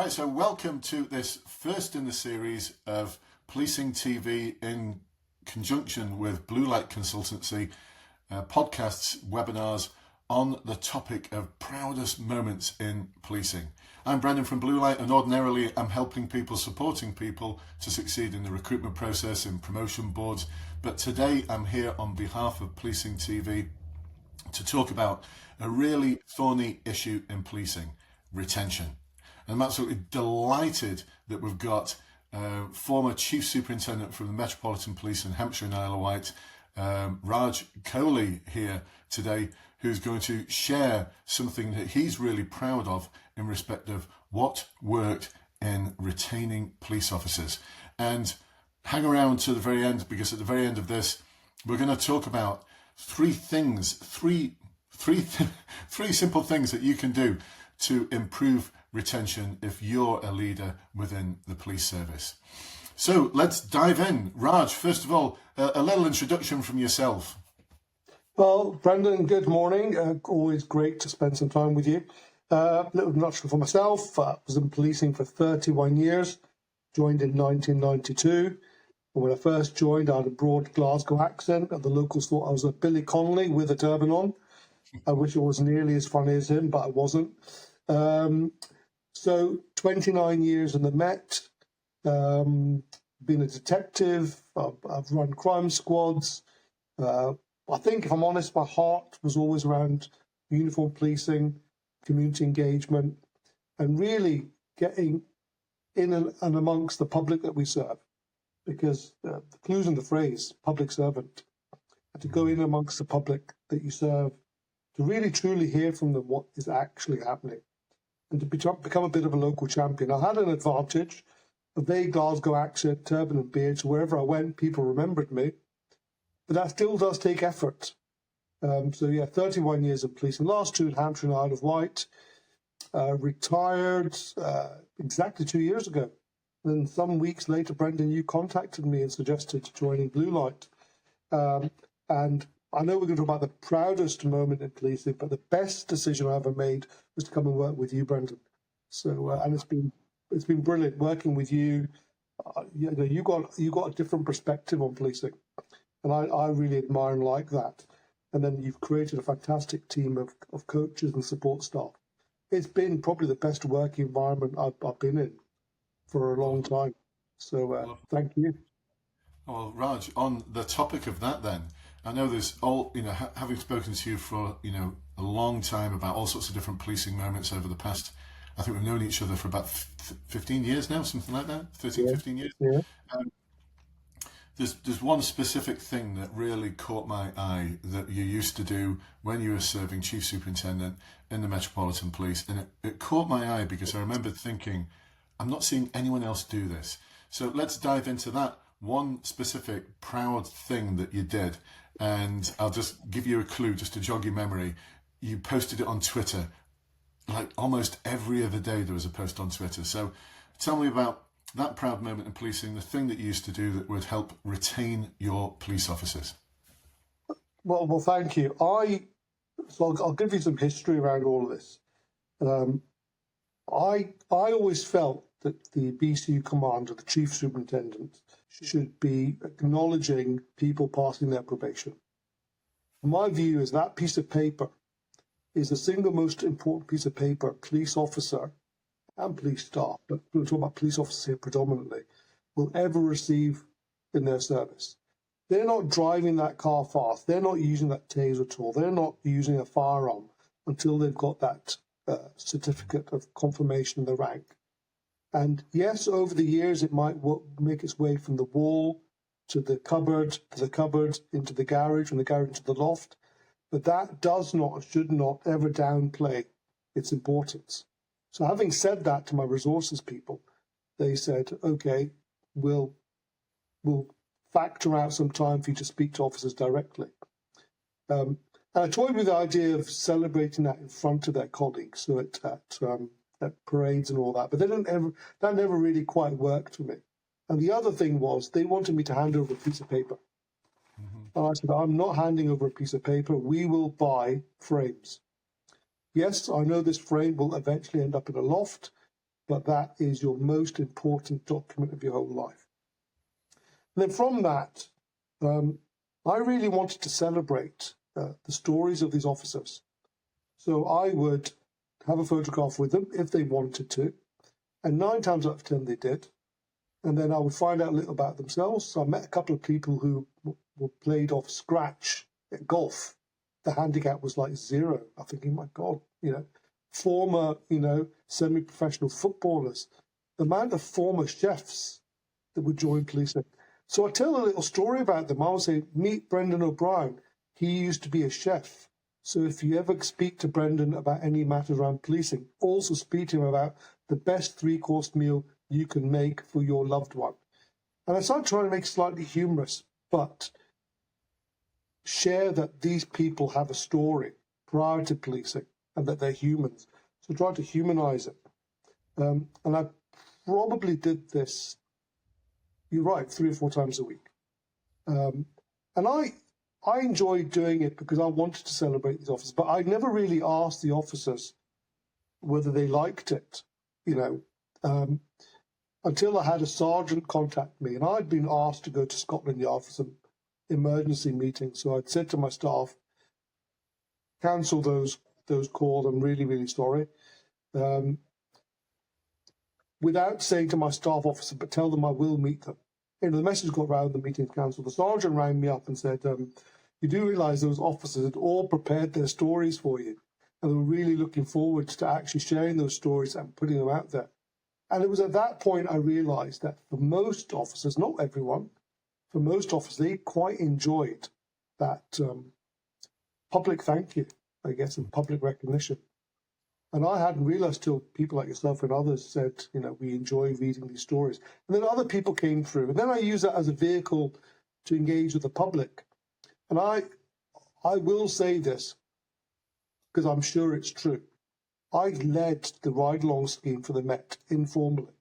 Right, so welcome to this first in the series of Policing TV in conjunction with Blue Light Consultancy, podcasts, webinars on the topic of proudest moments in policing. I'm Brendan from Blue Light, and ordinarily I'm helping people, supporting people to succeed in the recruitment process, in promotion boards. But today I'm here on behalf of Policing TV to talk about a really thorny issue in policing, retention. And I'm absolutely delighted that we've got former Chief Superintendent from the Metropolitan Police in Hampshire and Isle of Wight, Raj Kohli, here today, who's going to share something that he's really proud of in respect of what worked in retaining police officers. And hang around to the very end, because at the very end of this, we're going to talk about three simple things that you can do to improve retention if you're a leader within the police service. So let's dive in. Raj, first of all, a little introduction from yourself. Well, Brendan, good morning. Always great to spend some time with you. A little introduction for myself. I was in policing for 31 years, joined in 1992. And when I first joined, I had a broad Glasgow accent, and the locals thought I was a Billy Connolly with a turban on. I wish I was nearly as funny as him, but I wasn't. So 29 years in the Met, been a detective, I've run crime squads. I think, if I'm honest, my heart was always around uniform policing, community engagement, and really getting in and amongst the public that we serve. Because the clue's in the phrase, public servant. And to go in amongst the public that you serve, to really truly hear from them what is actually happening, and to become a bit of a local champion. I had an advantage, a vague Glasgow accent, turban and beard, so wherever I went, people remembered me. But that still does take effort. 31 years of policing. Last two in Hampshire and Isle of Wight. Retired exactly 2 years ago. Then some weeks later, Brendan, you contacted me and suggested joining Blue Light. And I know we're going to talk about the proudest moment in policing, but the best decision I ever made was to come and work with you, Brendan. So, and it's been brilliant working with you. You got a different perspective on policing, and I really admire and like that. And then you've created a fantastic team of coaches and support staff. It's been probably the best working environment I've been in for a long time. So thank you. Well, Raj, on the topic of that then, I know there's having spoken to you for, a long time about all sorts of different policing moments over the past, I think we've known each other for about 15 years now, something like that, 13, 15 years. Yeah. There's one specific thing that really caught my eye that you used to do when you were serving Chief Superintendent in the Metropolitan Police. And it caught my eye because I remember thinking, I'm not seeing anyone else do this. So let's dive into that one specific proud thing that you did. And I'll just give you a clue just to jog your memory. You posted it on Twitter. Like almost every other day there was a post on Twitter. So tell me about that proud moment in policing, the thing that you used to do that would help retain your police officers. Well, thank you. I'll give you some history around all of this. I always felt that the BCU commander, the chief superintendent, should be acknowledging people passing their probation. My view is that piece of paper is the single most important piece of paper a police officer and police staff, but we're talking about police officers here predominantly, will ever receive in their service. They're not driving that car fast. They're not using that taser tool. They're not using a firearm until they've got that certificate of confirmation in the rank. And yes, over the years, it might make its way from the wall to the cupboard, into the garage, from the garage into the loft. But that does not, should not ever downplay its importance. So having said that to my resources people, they said, okay, we'll factor out some time for you to speak to officers directly. And I toyed with the idea of celebrating that in front of their colleagues, so at parades and all that, but that never really quite worked for me. And the other thing was they wanted me to hand over a piece of paper. Mm-hmm. And I said, I'm not handing over a piece of paper. We will buy frames. Yes, I know this frame will eventually end up in a loft, but that is your most important document of your whole life. And then from that, I really wanted to celebrate the stories of these officers. So I would have a photograph with them if they wanted to, and 9 times out of 10 they did. And then I would find out a little about themselves. So I met a couple of people who were played off scratch at golf. The handicap was like 0. I'm thinking, my God, former, semi-professional footballers, the amount of former chefs that would join policing. So I tell a little story about them. I would say, meet Brendan O'Brien. He used to be a chef. So if you ever speak to Brendan about any matters around policing, also speak to him about the best 3-course meal you can make for your loved one. And I started trying to make it slightly humorous, but share that these people have a story prior to policing and that they're humans. So try to humanize it. And I probably did this, you're right, 3 or 4 times a week. And I enjoyed doing it because I wanted to celebrate these officers, but I never really asked the officers whether they liked it, until I had a sergeant contact me. And I'd been asked to go to Scotland Yard for some emergency meetings. So I'd said to my staff, cancel those calls, I'm really, really sorry. Without saying to my staff officer, but tell them I will meet them. The message got round, the meeting's cancelled. The sergeant rang me up and said, you do realise those officers had all prepared their stories for you, and they were really looking forward to actually sharing those stories and putting them out there. And it was at that point I realised that for most officers, not everyone, for most officers, they quite enjoyed that public thank you, I guess, and public recognition. And I hadn't realised till people like yourself and others said, we enjoy reading these stories. And then other people came through. And then I use that as a vehicle to engage with the public. And I will say this, because I'm sure it's true. I led the ride-along scheme for the Met informally.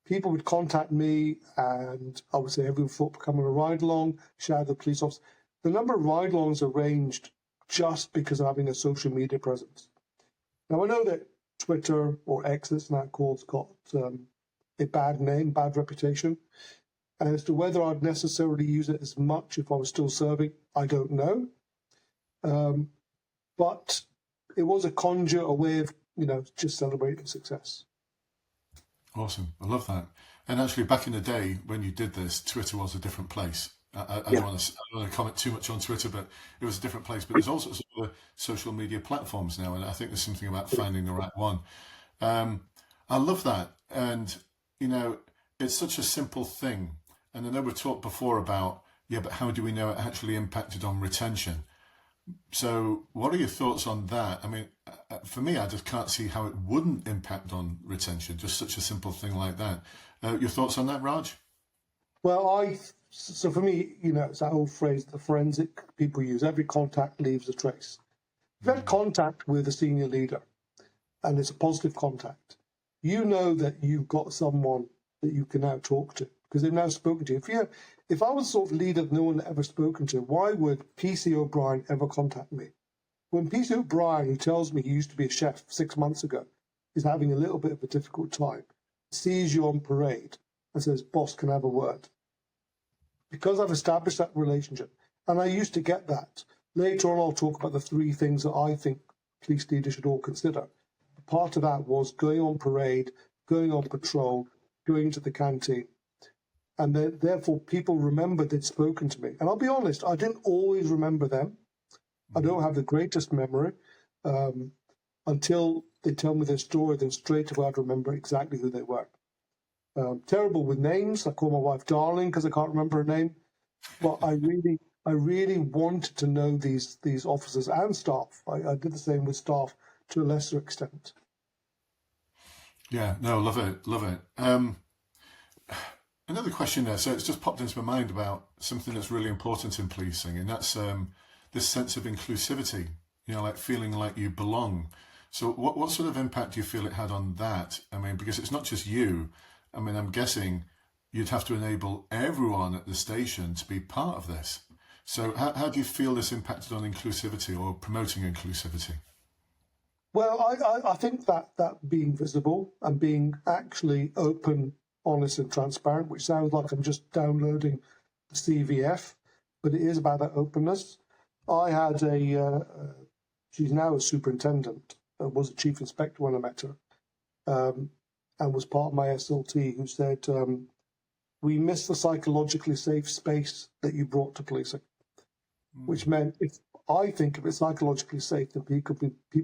People would contact me and I would say, everyone thought come on a ride-along, shout at the police officer. The number of ride-alongs arranged just because of having a social media presence. Now, I know that Twitter, or X, as now called, got a bad name, bad reputation. And as to whether I'd necessarily use it as much if I was still serving, I don't know. But it was a conjure, a way of, just celebrating success. Awesome. I love that. And actually, back in the day when you did this, Twitter was a different place. I don't want to comment too much on Twitter, but it was a different place. But there's also some other social media platforms now, and I think there's something about finding the right one. I love that. And, it's such a simple thing. And I know we've talked before about, but how do we know it actually impacted on retention? So what are your thoughts on that? I mean, for me, I just can't see how it wouldn't impact on retention, just such a simple thing like that. Your thoughts on that, Raj? Well, so for me, it's that old phrase the forensic people use, every contact leaves a trace. If you've had contact with a senior leader and it's a positive contact, you know that you've got someone that you can now talk to because they've now spoken to you. If I was the sort of leader that no one had ever spoken to, why would PC O'Brien ever contact me? When PC O'Brien, who tells me he used to be a chef 6 months ago, is having a little bit of a difficult time, sees you on parade and says, boss, can I have a word? Because I've established that relationship, and I used to get that. Later on, I'll talk about the 3 things that I think police leaders should all consider. Part of that was going on parade, going on patrol, going to the canteen. And then, therefore, people remembered they'd spoken to me. And I'll be honest, I didn't always remember them. I don't have the greatest memory. Until they tell me their story, then straight away I'd remember exactly who they were. Terrible with names. I call my wife Darling because I can't remember her name. But I really wanted to know these officers and staff. I did the same with staff to a lesser extent. Yeah, no, love it. Another question there. So it's just popped into my mind about something that's really important in policing, and that's this sense of inclusivity, like feeling like you belong. So what sort of impact do you feel it had on that? I mean, because it's not just you. I mean, I'm guessing you'd have to enable everyone at the station to be part of this. So how do you feel this impacted on inclusivity or promoting inclusivity? Well, I think that being visible and being actually open, honest and transparent, which sounds like I'm just downloading the CVF, but it is about that openness. I had she's now a superintendent, was a chief inspector when I met her, and was part of my SLT, who said, we miss the psychologically safe space that you brought to policing, which meant if I think if it's psychologically safe, then people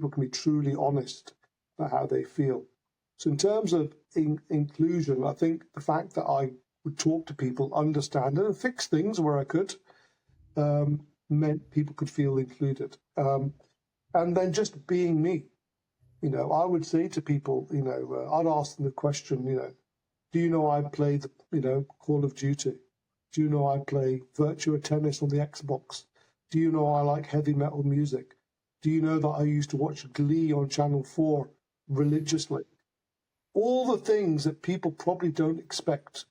can be truly honest about how they feel. So in terms of inclusion, I think the fact that I would talk to people, understand and fix things where I could, meant people could feel included. And then just being me, I would say to people, I'd ask them the question, do you know I play the, Call of Duty? Do you know I play Virtua Tennis on the Xbox? Do you know I like heavy metal music? Do you know that I used to watch Glee on Channel 4 religiously? All the things that people probably don't expect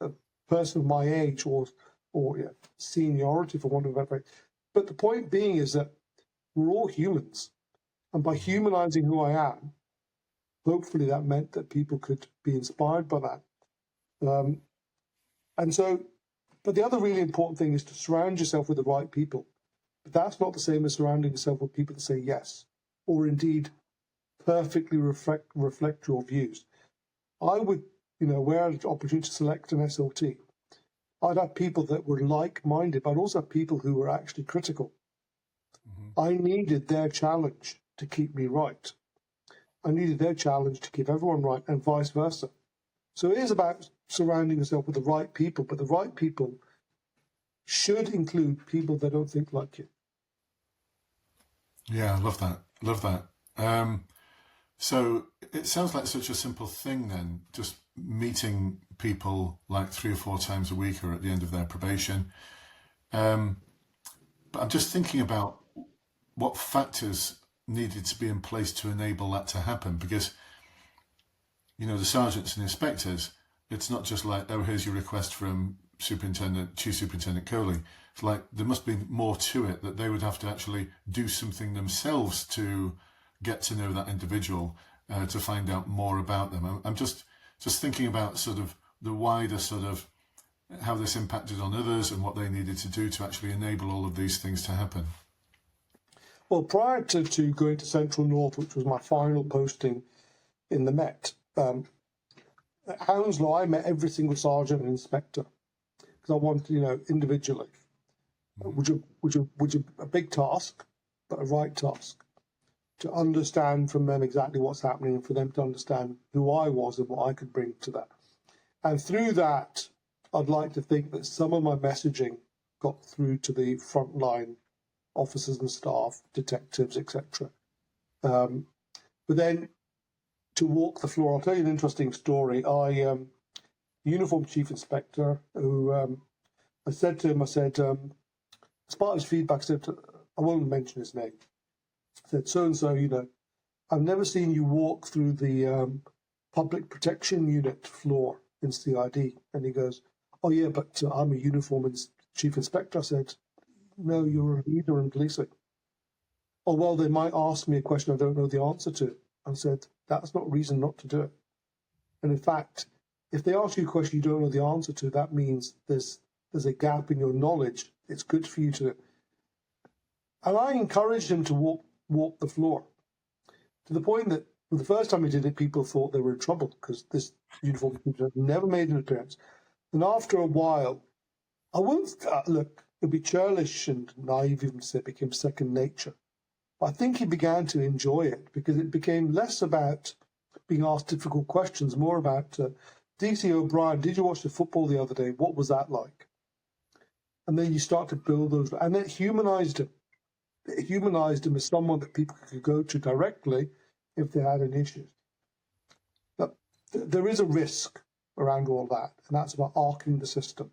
a person of my age or seniority, for want of a better phrase. But the point being is that we're all humans. And by humanizing who I am, hopefully that meant that people could be inspired by that. But the other really important thing is to surround yourself with the right people. But that's not the same as surrounding yourself with people that say yes, or indeed perfectly reflect your views. I would, where I had an opportunity to select an SLT, I'd have people that were like-minded, but also people who were actually critical. Mm-hmm. I needed their challenge to keep me right. I needed their challenge to keep everyone right, and vice versa. So it is about surrounding yourself with the right people, but the right people should include people that don't think like you. Yeah, I love that. Love that. So it sounds like such a simple thing then, just meeting people like 3 or 4 times a week or at the end of their probation. But I'm just thinking about what factors needed to be in place to enable that to happen, because the sergeants and inspectors, it's not just like, oh, here's your request from Chief Superintendent Kohli. It's like there must be more to it, that they would have to actually do something themselves to get to know that individual, to find out more about them. I'm just thinking about sort of the wider sort of how this impacted on others and what they needed to do to actually enable all of these things to happen. Well, prior to going to Central North, which was my final posting in the Met, at Hounslow, I met every single sergeant and inspector because I wanted, individually, which is a big task, but a right task, to understand from them exactly what's happening and for them to understand who I was and what I could bring to that. And through that, I'd like to think that some of my messaging got through to the frontline officers and staff, detectives, etc. But then to walk the floor, I'll tell you an interesting story. Uniform chief inspector, who I said to him, as part of his feedback, I won't mention his name, I said, so-and-so, I've never seen you walk through the public protection unit floor in CID. And he goes, oh yeah, but I'm a uniform chief inspector. I said, no, you're a leader in policing. Oh, well, they might ask me a question I don't know the answer to. I said, that's not reason not to do it. And in fact, if they ask you a question you don't know the answer to, that means there's a gap in your knowledge. It's good for you to. And I encouraged him to walk the floor, to the point that the first time he did it, people thought they were in trouble because this uniform had never made an appearance. And after a while, I won't look. It'd be churlish and naive even to say it became second nature. But I think he began to enjoy it because it became less about being asked difficult questions, more about DC O'Brien, did you watch the football the other day? What was that like? And then you start to build those, and it humanized him. It humanized him as someone that people could go to directly if they had an issue. But there is a risk around all that, and that's about arcing the system.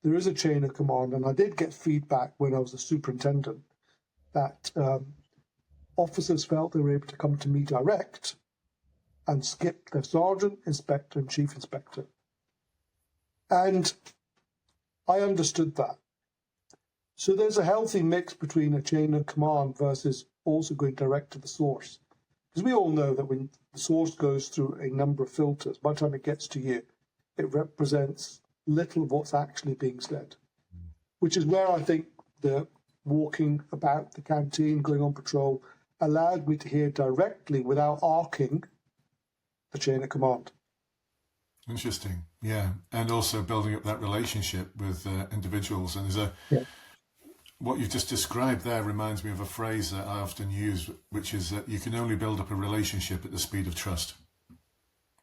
There is a chain of command, and I did get feedback when I was a superintendent that officers felt they were able to come to me direct and skip their sergeant, inspector, and chief inspector. And I understood that. So there's a healthy mix between a chain of command versus also going direct to the source. Because we all know that when the source goes through a number of filters, by the time it gets to you, it represents little of what's actually being said, which is where I think the walking about the canteen, going on patrol, allowed me to hear directly without arcing the chain of command. Interesting, yeah, and also building up that relationship with individuals. And what you've just described there reminds me of a phrase that I often use, which is that you can only build up a relationship at the speed of trust.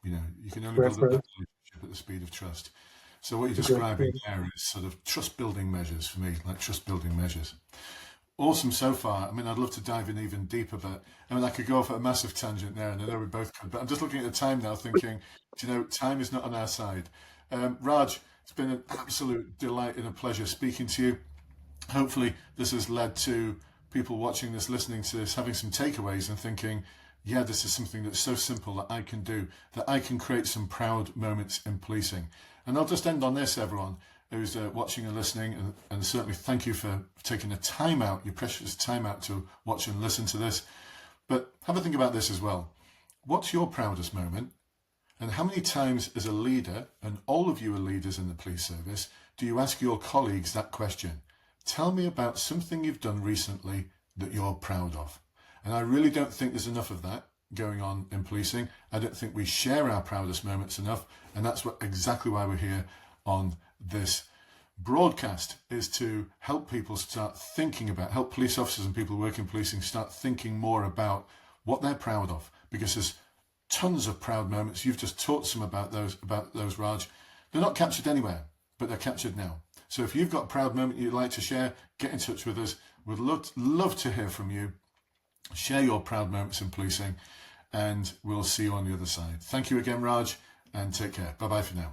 You can only build up that relationship at the speed of trust. So what you're describing there is sort of trust-building measures for me, like trust-building measures. Awesome so far. I mean, I'd love to dive in even deeper, but I mean, I could go off at a massive tangent there, and I know we both could, but I'm just looking at the time now thinking, time is not on our side. Raj, it's been an absolute delight and a pleasure speaking to you. Hopefully this has led to people watching this, listening to this, having some takeaways and thinking, yeah, this is something that's so simple that I can do, that I can create some proud moments in policing. And I'll just end on this, everyone who's watching and listening, and certainly thank you for taking the time out, your precious time out to watch and listen to this. But have a think about this as well. What's your proudest moment? And how many times as a leader, and all of you are leaders in the police service, do you ask your colleagues that question? Tell me about something you've done recently that you're proud of. And I really don't think there's enough of that going on in policing. I don't think we share our proudest moments enough. And that's exactly why we're here on this broadcast, is to help people start thinking about, help police officers and people who work in policing start thinking more about what they're proud of. Because there's tons of proud moments. You've just taught some about those, Raj. They're not captured anywhere, but they're captured now. So if you've got a proud moment you'd like to share, get in touch with us. We'd love to hear from you. Share your proud moments in policing, and we'll see you on the other side. Thank you again, Raj, and take care. Bye-bye for now.